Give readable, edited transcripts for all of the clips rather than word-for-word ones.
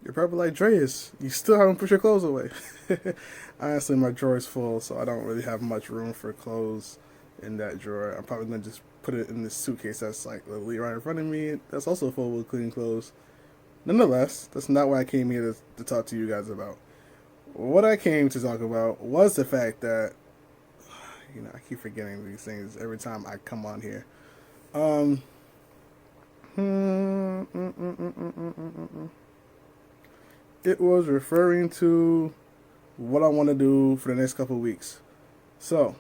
You're probably like, Dreas, you still haven't put your clothes away. Honestly, my drawer is full, so I don't really have much room for clothes in that drawer. I'm probably gonna just put it in this suitcase that's like literally right in front of me. That's also full with clean clothes. Nonetheless, that's not what I came here to talk to you guys about. What I came to talk about was the fact that I keep forgetting these things every time I come on here. Um, hmm, mm, mm, mm, mm, mm, mm, mm. It was referring to what I want to do for the next couple of weeks. So,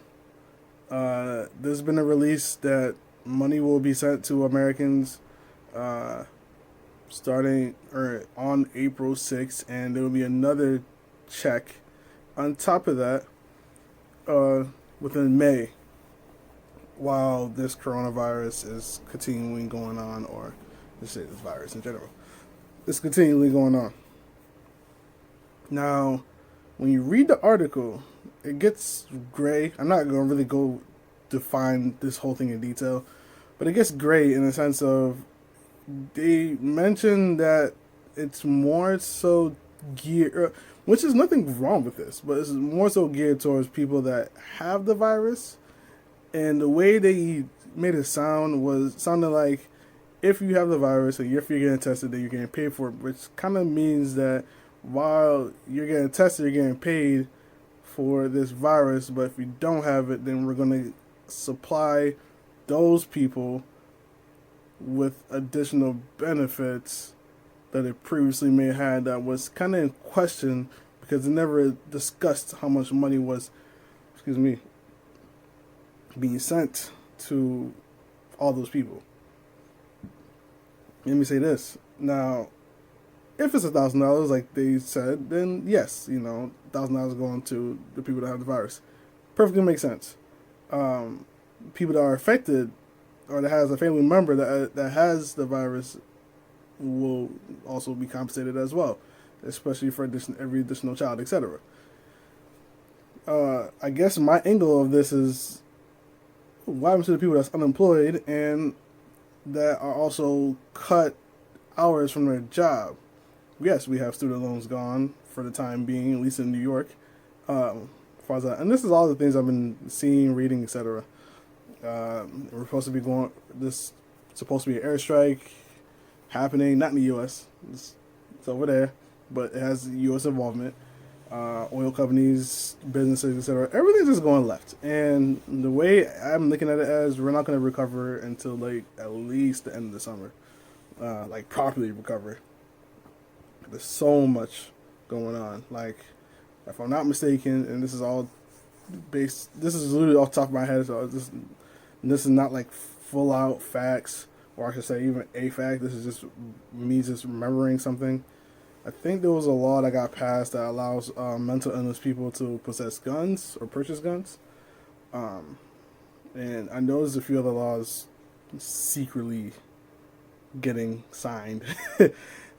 there's been a release that money will be sent to Americans uh, starting or on April 6th, and there will be another check on top of that uh, within May while this coronavirus is continuing going on, or let's say this virus in general, is continually going on. Now, when you read the article, it gets gray. I'm not going to really go define this whole thing in detail, but it gets gray in the sense of they mention that it's more so geared, which is nothing wrong with this, but it's more so geared towards people that have the virus. And the way they made it sounded like if you have the virus and if you're getting tested, then you're getting paid for it, which kind of means that while you're getting tested, you're getting paid for this virus. But if you don't have it, then we're going to supply those people with additional benefits that it previously may have had that was kind of in question because it never discussed how much money was, excuse me, being sent to all those people. Let me say this. Now, if it's $1,000, like they said, then yes, $1,000 going to the people that have the virus. Perfectly makes sense. People that are affected or that has a family member that has the virus will also be compensated as well, especially for every additional child, etc. I guess my angle of this is what happens to the people that's unemployed and that are also cut hours from their job. Yes, we have student loans gone for the time being, at least in New York. As far as that, and this is all the things I've been seeing, reading, etc. We're supposed to be going. This supposed to be an airstrike happening, not in the U.S. It's over there, but it has U.S. involvement. Oil companies, businesses, etc. Everything's just going left, and the way I'm looking at it as we're not going to recover until like at least the end of the summer, like properly recover. There's so much going on. Like, if I'm not mistaken, and this is all based. This is literally off the top of my head, so this is not like full out facts, or I should say even a fact. This is just me just remembering something. I think there was a law that got passed that allows mental illness people to possess guns or purchase guns. And I know there's a few other laws secretly getting signed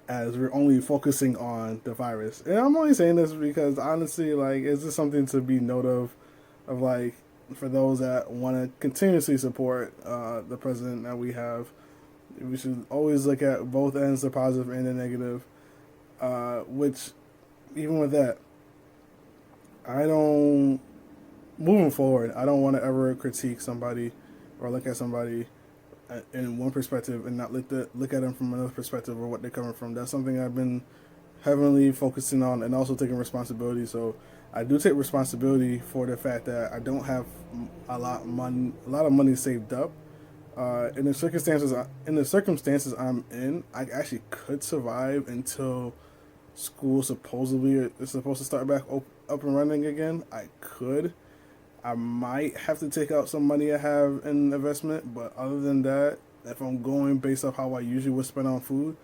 as we're only focusing on the virus. And I'm only saying this because honestly, like, it's just something to be note of like, for those that want to continuously support the president that we have. We should always look at both ends, the positive and the negative. Which, even with that, moving forward, I don't want to ever critique somebody or look at somebody in one perspective and not look at them from another perspective or what they're coming from. That's something I've been heavily focusing on and also taking responsibility. So I do take responsibility for the fact that I don't have a lot of money saved up. In the circumstances I'm in, I actually could survive until school supposedly is supposed to start back up and running again. I might have to take out some money I have in investment, but other than that, if I'm going based off how I usually would spend on food,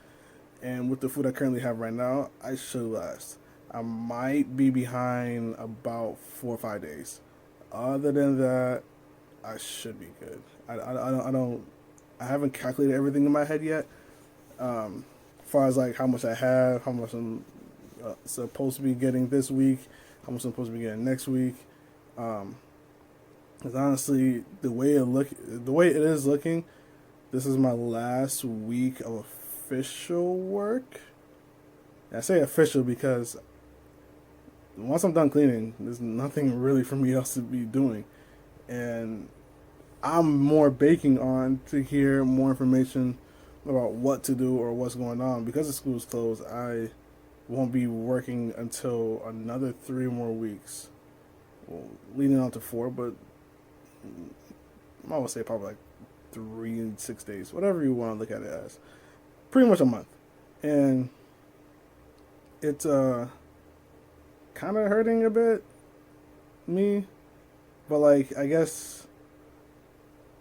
and with the food I currently have right now, I should last. I might be behind about 4 or 5 days. Other than that, I should be good. I haven't calculated everything in my head yet. As far as like how much I have, how much I'm supposed to be getting this week, how much I'm supposed to be getting next week. Because honestly, the way it is looking, this is my last week of official work, I say official because once I'm done cleaning, there's nothing really for me else to be doing, and I'm more baking on to hear more information about what to do or what's going on. Because the school's closed, I won't be working until another 3 more weeks, well, leading on to 4, but I would say probably like 3 and 6 days, whatever you want to look at it as. Pretty much a month. And it's kind of hurting a bit, me, but like, I guess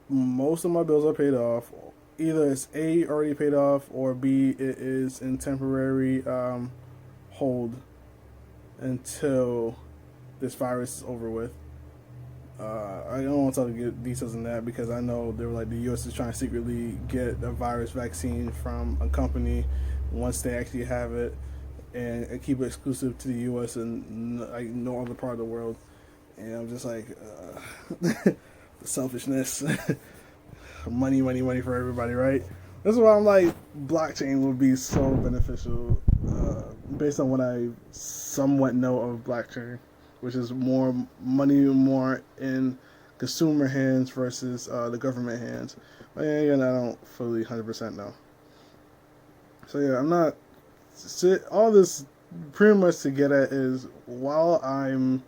most of my bills are paid off. Either it's A, already paid off, or B, it is in temporary hold until this virus is over with. I don't want to talk get details on that because I know they were like the U.S. is trying to secretly get a virus vaccine from a company once they actually have it, and keep it exclusive to the U.S. and like no other part of the world. And I'm just like, the selfishness, money, money, money for everybody, right? That's why I'm like, blockchain would be so beneficial, based on what I somewhat know of blockchain, which is more money, more in consumer hands versus the government hands. But yeah, again, I don't fully 100% know. So yeah, I'm not. All this pretty much to get at is while I'm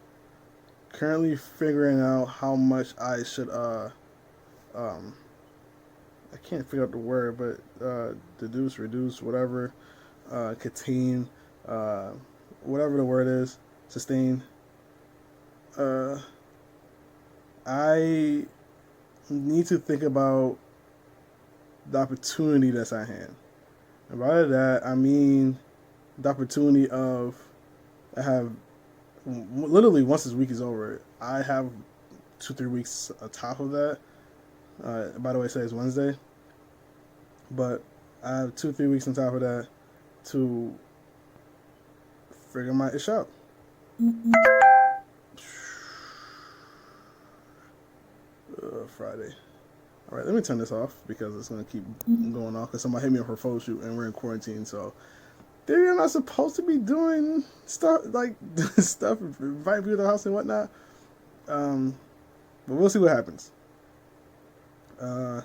currently figuring out how much I should I can't figure out the word, but deduce, reduce, whatever, contain, whatever the word is, sustain. I need to think about the opportunity that's at hand. And by that, I mean the opportunity of I have literally once this week is over, I have 2-3 weeks on top of that. By the way, today is Wednesday, but I have 2-3 weeks on top of that to figure my ish out. Friday. All right, let me turn this off because it's gonna keep going off. Because somebody hit me up for a photo shoot and we're in quarantine, so they're not supposed to be doing stuff like stuff, inviting people to the house and whatnot. But we'll see what happens. But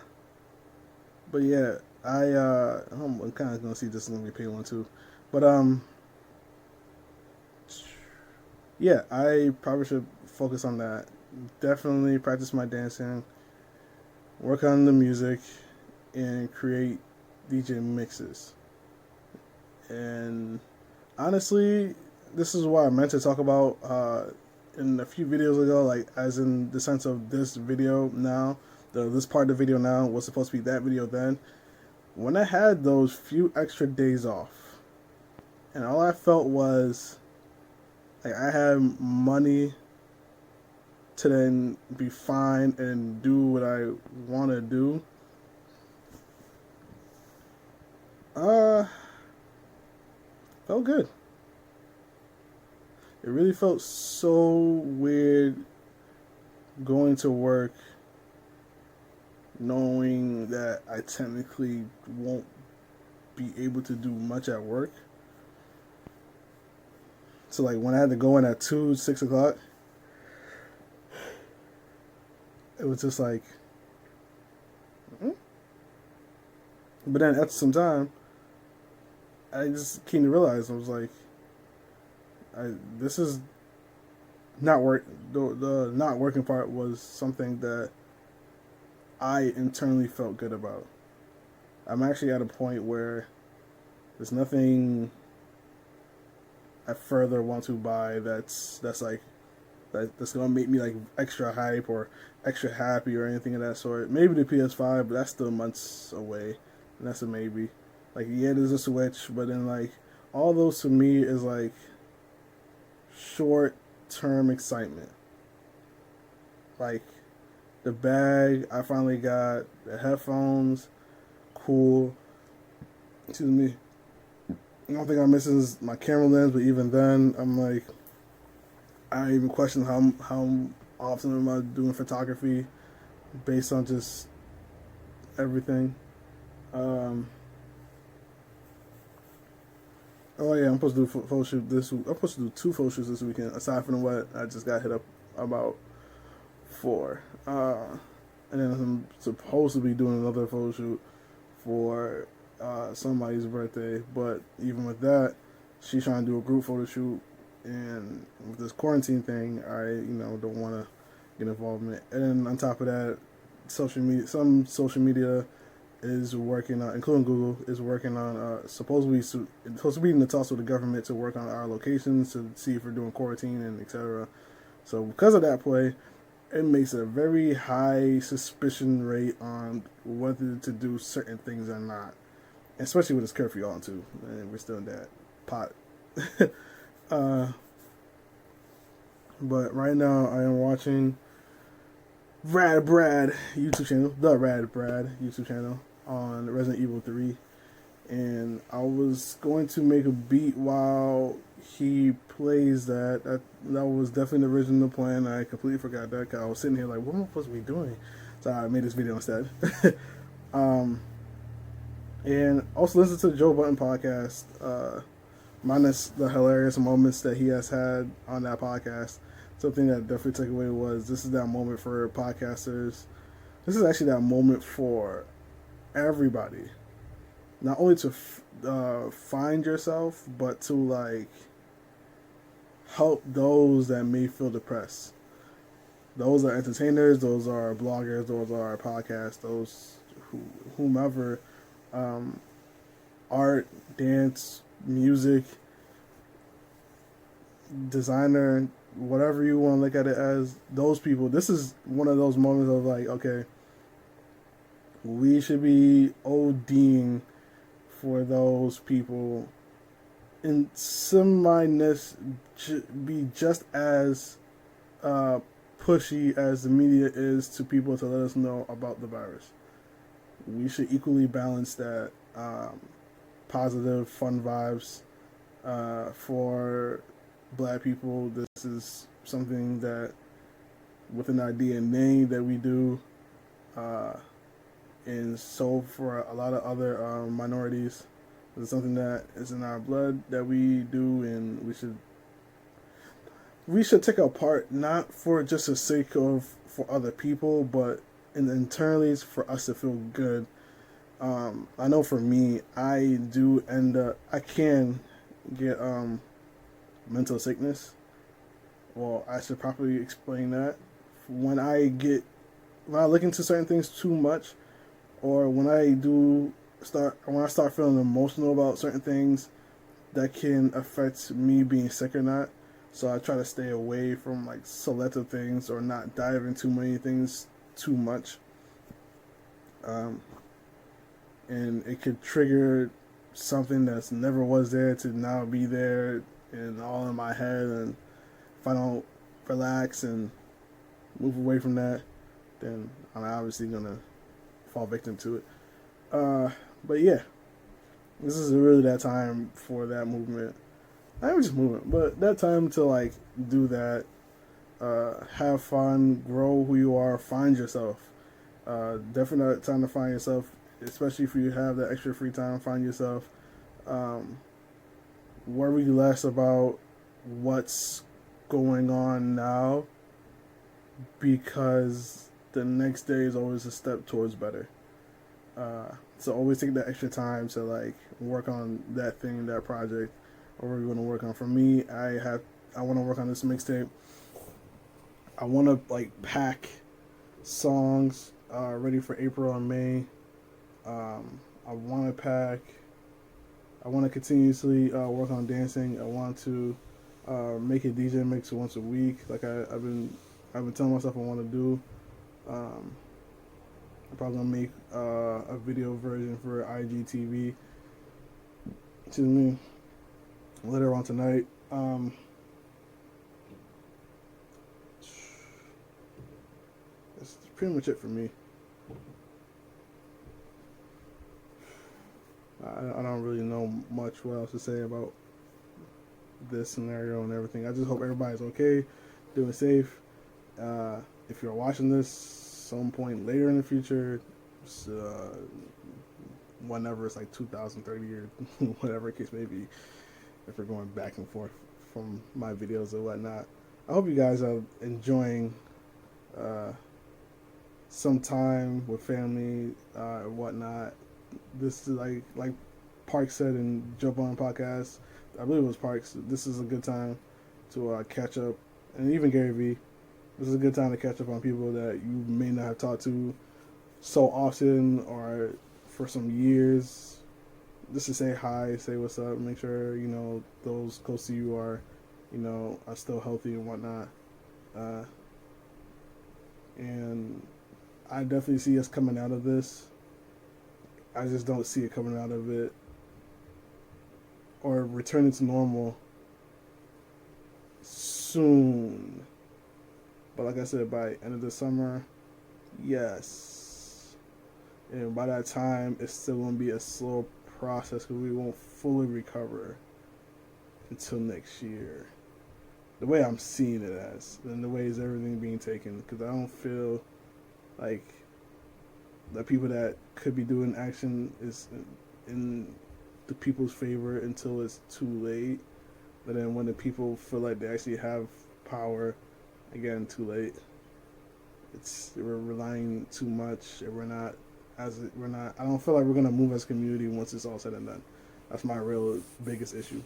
yeah, I'm kind of gonna see if this is gonna be a paid one too. But yeah, I probably should focus on that. Definitely practice my dancing, work on the music, and create DJ mixes. And honestly, this is what I meant to talk about in a few videos ago, like as in the sense of this video now, this part of the video now was supposed to be that video then. When I had those few extra days off, and all I felt was like I had money to then be fine and do what I want to do. Felt good. It really felt so weird going to work knowing that I technically won't be able to do much at work. So like when I had to go in at 6 o'clock, it was just like, But then at some time, I just came to realize I was like, this is not work. The not working part was something that I internally felt good about. I'm actually at a point where there's nothing I further want to buy that's gonna make me like extra hype or extra happy or anything of that sort. Maybe the PS5, but that's still months away, and that's a maybe. Like yeah, there's a Switch, but then like all those to me is like short term excitement. Like the bag I finally got, the headphones, cool. Excuse me. The only thing I'm missing is my camera lens, but even then, I'm like, I even question how often am I doing photography based on just everything. Oh yeah, I'm supposed to do a photo shoot this week. I'm supposed to do two photo shoots this weekend. Aside from what I just got hit up about 4, and then I'm supposed to be doing another photo shoot for somebody's birthday. But even with that, she's trying to do a group photo shoot, and with this quarantine thing, I don't want to get involved in it. And then on top of that, some social media is working on, including Google, is working on supposed to be in the talks with the government to work on our locations to see if we're doing quarantine and etc. So because of that play, it makes a very high suspicion rate on whether to do certain things or not, especially with this curfew on too. And we're still in that pot. But right now I am watching Rad Brad YouTube channel, the Rad Brad YouTube channel on Resident Evil 3, and I was going to make a beat while he plays that. That was definitely the original plan. I completely forgot that because I was sitting here like, what am I supposed to be doing? So I made this video instead. And also listen to the Joe Budden podcast, minus the hilarious moments that he has had on that podcast. Something that definitely took away was this is that moment for podcasters. This is actually that moment for everybody. Not only to find yourself, but to like help those that may feel depressed. Those are entertainers, those are bloggers, those are podcasts, those whomever, art, dance, music, designer, whatever you want to look at it as, those people. This is one of those moments of like, okay, we should be ODing for those people, and semi-ness be just as pushy as the media is to people to let us know about the virus. We should equally balance that positive, fun vibes for Black people. This is something that within our DNA that we do, and so for a lot of other minorities, it's something that is in our blood that we do, and we should take a part, not for just the sake of for other people, but internally for us to feel good. I know for me, I can get mental sickness. Well, I should properly explain that. When I look into certain things too much, or when I start feeling emotional about certain things, that can affect me being sick or not. So I try to stay away from like selective things or not dive into many things too much. And it could trigger something that's never was there to now be there and all in my head. And if I don't relax and move away from that, then I'm obviously gonna fall victim to it. But yeah, this is really that time for that movement. Not even just movement, but that time to like do that. Have fun, grow who you are, find yourself. Definitely not time to find yourself, especially if you have that extra free time. Find yourself. Worry less about what's going on now, because the next day is always a step towards better. So always take that extra time to like work on that thing, that project, or we're going to work on. For me, I want to work on this mixtape. I want to like pack songs ready for April and May. I want to continuously work on dancing. I want to make a DJ mix once a week, like I've been telling myself I want to do. I'm probably gonna make a video version for IGTV. Excuse me. Later on tonight. That's pretty much it for me. I don't really know much what else to say about this scenario and everything. I just hope everybody's okay, doing safe. If you're watching this some point later in the future, whenever it's like 2030 or whatever the case may be, if we're going back and forth from my videos or whatnot. I hope you guys are enjoying some time with family or whatnot. This is like Park said in Jump On podcast. I believe it was Parks. This is a good time to catch up, and even Gary Vee. This is a good time to catch up on people that you may not have talked to so often or for some years. Just to say hi, say what's up, make sure those close to you are still healthy and whatnot. And I definitely see us coming out of this. I just don't see it coming out of it or returning to normal soon. But like I said, by end of the summer, yes. And by that time, it's still going to be a slow process because we won't fully recover until next year. The way I'm seeing it as, and the way is everything being taken, because I don't feel like the people that could be doing action is in the people's favor until it's too late. But then when the people feel like they actually have power, again, too late. We're relying too much, and we're not. I don't feel like we're gonna move as a community once it's all said and done. That's my real biggest issue.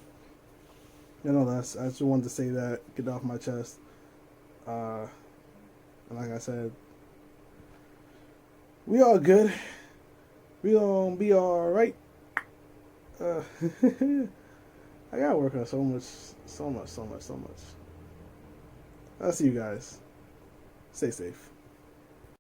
I just wanted to say that, get it off my chest. And like I said, we all good. We gonna be all right. I gotta work on so much. I'll see you guys. Stay safe.